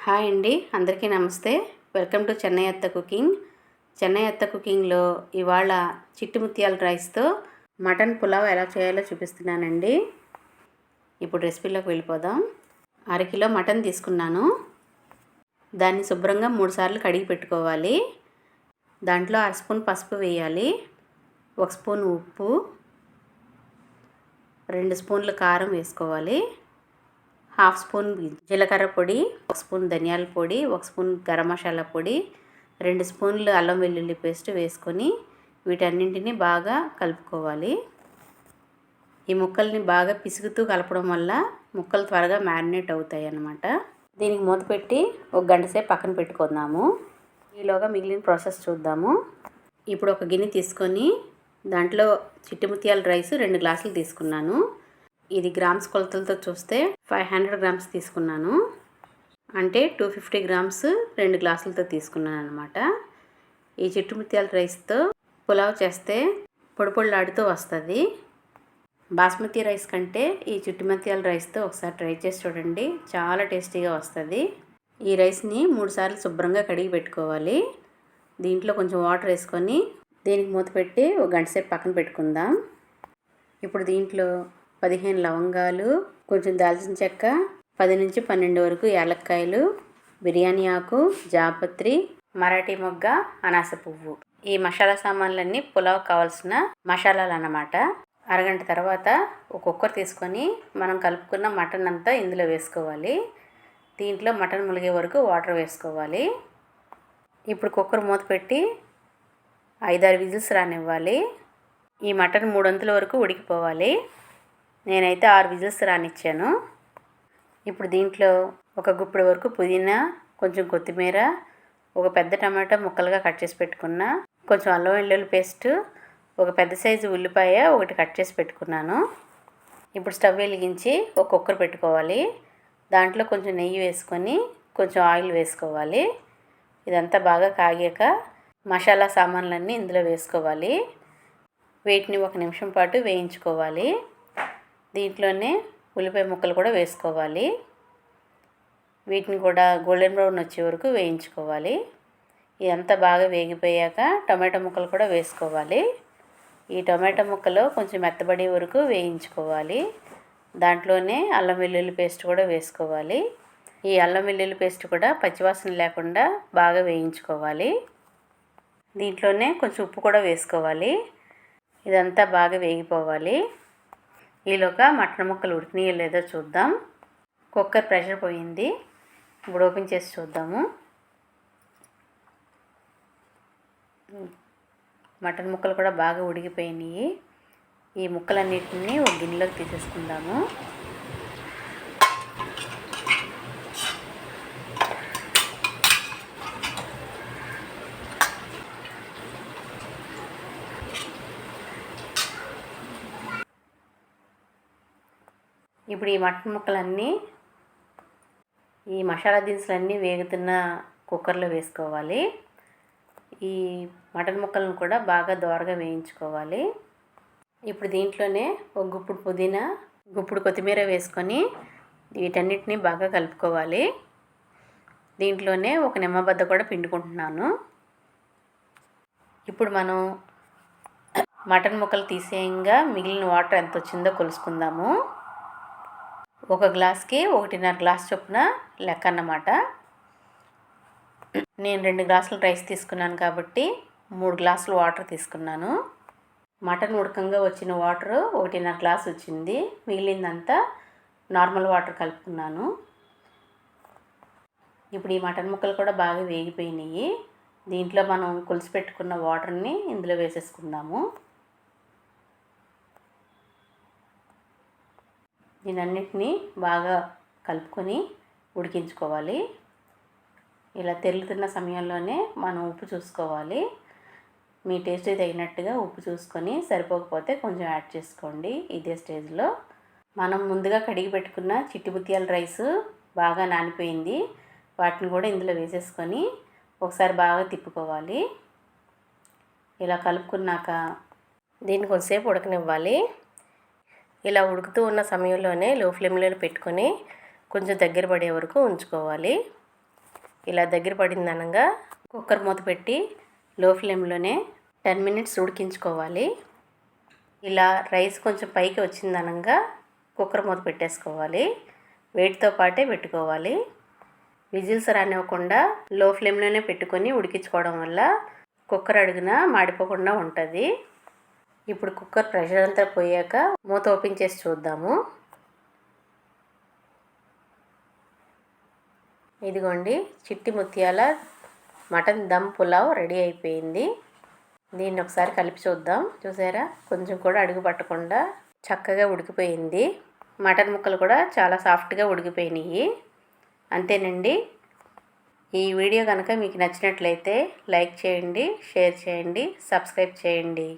Hi అండి, అందరికీ నమస్తే. వెల్కమ్ టు చెన్నై అత్త కుకింగ్. చెన్నై అత్త కుకింగ్లో ఇవాళ చిట్టి ముత్యాల రైస్తో మటన్ పులావ్ ఎలా చేయాలో చూపిస్తున్నానండి. ఇప్పుడు రెసిపీలోకి వెళ్ళిపోదాం. అరకిలో మటన్ తీసుకున్నాను. దాన్ని శుభ్రంగా 3 సార్లు కడిగి పెట్టుకోవాలి. దాంట్లో 1 స్పూన్ పసుపు వేయాలి, 1 స్పూన్ ఉప్పు, 2 స్పూన్లు కారం వేసుకోవాలి, 1/2 స్పూన్ జీలకర్ర పొడి, 1 స్పూన్ ధనియాల పొడి, 1 స్పూన్ గరం మసాలా పొడి, 2 స్పూన్లు అల్లం వెల్లుల్లి పేస్ట్ వేసుకొని వీటన్నింటినీ బాగా కలుపుకోవాలి. ఈ ముక్కల్ని బాగా పిసుకుతూ కలపడం వల్ల ముక్కలు త్వరగా మ్యారినేట్ అవుతాయి అన్నమాట. దీనికి మూత పెట్టి 1 గంట సేపు పక్కన పెట్టుకుందాము. ఈలోగా మిగిలిన ప్రాసెస్ చూద్దాము. ఇప్పుడు ఒక గిన్నె తీసుకొని దాంట్లో చిట్టి ముత్యాల రైస్ 2 గ్లాసులు తీసుకున్నాను. ఇది గ్రామ్స్ కొలతలతో చూస్తే 500 గ్రామ్స్ తీసుకున్నాను. అంటే 250 గ్రామ్స్ 2 గ్లాసులతో తీసుకున్నాను అనమాట. ఈ చిట్టి ముత్యాల రైస్తో పులావ్ చేస్తే పొడి పొడిలాడుతూ వస్తుంది. బాస్మతి రైస్ కంటే ఈ చిట్టి ముత్యాల రైస్తో ఒకసారి ట్రై చేసి చూడండి, చాలా టేస్టీగా వస్తుంది. ఈ రైస్ని 3 సార్లు శుభ్రంగా కడిగి పెట్టుకోవాలి. దీంట్లో కొంచెం వాటర్ వేసుకొని దీనికి మూత పెట్టి 1 గంట సేపు పక్కన పెట్టుకుందాం. ఇప్పుడు దీంట్లో 15 లవంగాలు, కొంచెం దాల్చిన చెక్క, 10 నుంచి 12 వరకు యాలక్కాయలు, బిర్యానీ ఆకు, జాపత్రి, మరాఠీ మొగ్గ, అనాస పువ్వు. ఈ మసాలా సామాన్లన్నీ పులావ్ కావాల్సిన మసాలాలు అన్నమాట. అరగంట తర్వాత ఒక కుక్కర్ తీసుకొని మనం కలుపుకున్న మటన్ అంతా ఇందులో వేసుకోవాలి. దీంట్లో మటన్ ములిగే వరకు వాటర్ వేసుకోవాలి. ఇప్పుడు కుక్కర్ మూత పెట్టి 5-6 విజిల్స్ రానివ్వాలి. ఈ మటన్ 3 వంతుల వరకు ఉడికిపోవాలి. నేనైతే 6 విజిల్స్ రానిచ్చాను. ఇప్పుడు దీంట్లో ఒక గుప్పెడు వరకు పుదీనా, కొంచెం కొత్తిమీర, ఒక పెద్ద టమాటా ముక్కలుగా కట్ చేసి పెట్టుకున్న, కొంచెం అల్లం వెల్లుల్లి పేస్ట్, ఒక పెద్ద సైజు ఉల్లిపాయ ఒకటి కట్ చేసి పెట్టుకున్నాను. ఇప్పుడు స్టవ్ వెలిగించి ఒక కుక్కర్ పెట్టుకోవాలి. దాంట్లో కొంచెం నెయ్యి వేసుకొని కొంచెం ఆయిల్ వేసుకోవాలి. ఇదంతా బాగా కాగాక మసాలా సామాన్లన్నీ ఇందులో వేసుకోవాలి. వీటిని 1 నిమిషం పాటు వేయించుకోవాలి. దీంట్లోనే ఉల్లిపాయ ముక్కలు కూడా వేసుకోవాలి. వీటిని కూడా గోల్డెన్ బ్రౌన్ వచ్చే వరకు వేయించుకోవాలి. ఇదంతా బాగా వేగిపోయాక టమాటా ముక్కలు కూడా వేసుకోవాలి. ఈ టమాటా ముక్కలు కొంచెం మెత్తబడే వరకు వేయించుకోవాలి. దాంట్లోనే అల్లం వెల్లుల్లి పేస్ట్ కూడా వేసుకోవాలి. ఈ అల్లం వెల్లుల్లి పేస్ట్ కూడా పచ్చివాసన లేకుండా బాగా వేయించుకోవాలి. దీంట్లోనే కొంచెం ఉప్పు కూడా వేసుకోవాలి. ఇదంతా బాగా వేగిపోవాలి. ఈలోగా మటన్ ముక్కలు ఉడికినాయో లేదో చూద్దాం. కుక్కర్ ప్రెషర్ పోయింది. ఇప్పుడు ఓపెన్ చేసి చూద్దాము. మటన్ ముక్కలు కూడా బాగా ఉడికిపోయినాయి. ఈ ముక్కలన్నిటిని ఒక గిన్నెలోకి తీసేసుకుందాము. ఇప్పుడు ఈ మటన్ ముక్కలన్నీ ఈ మసాలా దినుసులన్నీ వేగుతున్న కుక్కర్లో వేసుకోవాలి. ఈ మటన్ ముక్కలను కూడా బాగా దోరగా వేయించుకోవాలి. ఇప్పుడు దీంట్లోనే ఒక గుప్పుడు పుదీనా, గుప్పుడు కొత్తిమీర వేసుకొని వీటన్నిటిని బాగా కలుపుకోవాలి. దీంట్లోనే ఒక నిమ్మబద్ద కూడా పిండుకుంటున్నాను. ఇప్పుడు మనం మటన్ ముక్కలు తీసేయంగా మిగిలిన వాటర్ ఎంత వచ్చిందో కొలుసుకుందాము. 1 గ్లాస్కి 1.5 గ్లాస్ చొప్పున లెక్క అన్నమాట. నేను 2 గ్లాసులు రైస్ తీసుకున్నాను కాబట్టి 3 గ్లాసులు వాటర్ తీసుకున్నాను. మటన్ ఉడకంగా వచ్చిన వాటర్ 1.5 గ్లాస్ వచ్చింది. మిగిలిందంతా నార్మల్ వాటర్ కలుపుకున్నాను. ఇప్పుడు ఈ మటన్ ముక్కలు కూడా బాగా వేగిపోయినాయి. దీంట్లో మనం కొలిసి పెట్టుకున్న వాటర్ని ఇందులో వేసేసుకుందాము. దీనన్నిటినీ బాగా కలుపుకొని ఉడికించుకోవాలి. ఇలా తెరులుతున్న సమయంలోనే మనం ఉప్పు చూసుకోవాలి. మీ టేస్ట్ తగినట్టుగా ఉప్పు చూసుకొని సరిపోకపోతే కొంచెం యాడ్ చేసుకోండి. ఇదే స్టేజ్లో మనం ముందుగా కడిగి పెట్టుకున్న చిట్టి ముత్యాల రైస్ బాగా నానిపోయింది. వాటిని కూడా ఇందులో వేసేసుకొని ఒకసారి బాగా తిప్పుకోవాలి. ఇలా కలుపుకున్నాక దీన్ని కొంచెంసేపు ఉడకనివ్వాలి. ఇలా ఉడుకుతూ ఉన్న సమయంలోనే లో ఫ్లేమ్లో పెట్టుకొని కొంచెం దగ్గర పడే వరకు ఉంచుకోవాలి. ఇలా దగ్గర పడింది అనగా కుక్కర్ మూత పెట్టి లో ఫ్లేమ్లోనే 10 మినిట్స్ ఉడికించుకోవాలి. ఇలా రైస్ కొంచెం పైకి వచ్చింది అనగా కుక్కర్ మూత పెట్టేసుకోవాలి. వేడితో పాటే పెట్టుకోవాలి. విజిల్స్ రానివ్వకుండా లో ఫ్లేమ్లోనే పెట్టుకొని ఉడికించుకోవడం వల్ల కుక్కర్ అడుగున మాడిపోకుండా ఉంటుంది. ఇప్పుడు కుక్కర్ ప్రెషర్ అంతా పోయాక మూత ఓపెన్ చేసి చూద్దాము. ఇదిగోండి, చిట్టి ముత్యాల మటన్ దమ్ పులావ్ రెడీ అయిపోయింది. దీన్ని ఒకసారి కలిపి చూద్దాం. చూసారా, కొంచెం కూడా అడుగు పట్టకుండా చక్కగా ఉడికిపోయింది. మటన్ ముక్కలు కూడా చాలా సాఫ్ట్గా ఉడికిపోయినాయి. అంతేనండి. ఈ వీడియో కనుక మీకు నచ్చినట్లయితే లైక్ చేయండి, షేర్ చేయండి, సబ్స్క్రైబ్ చేయండి.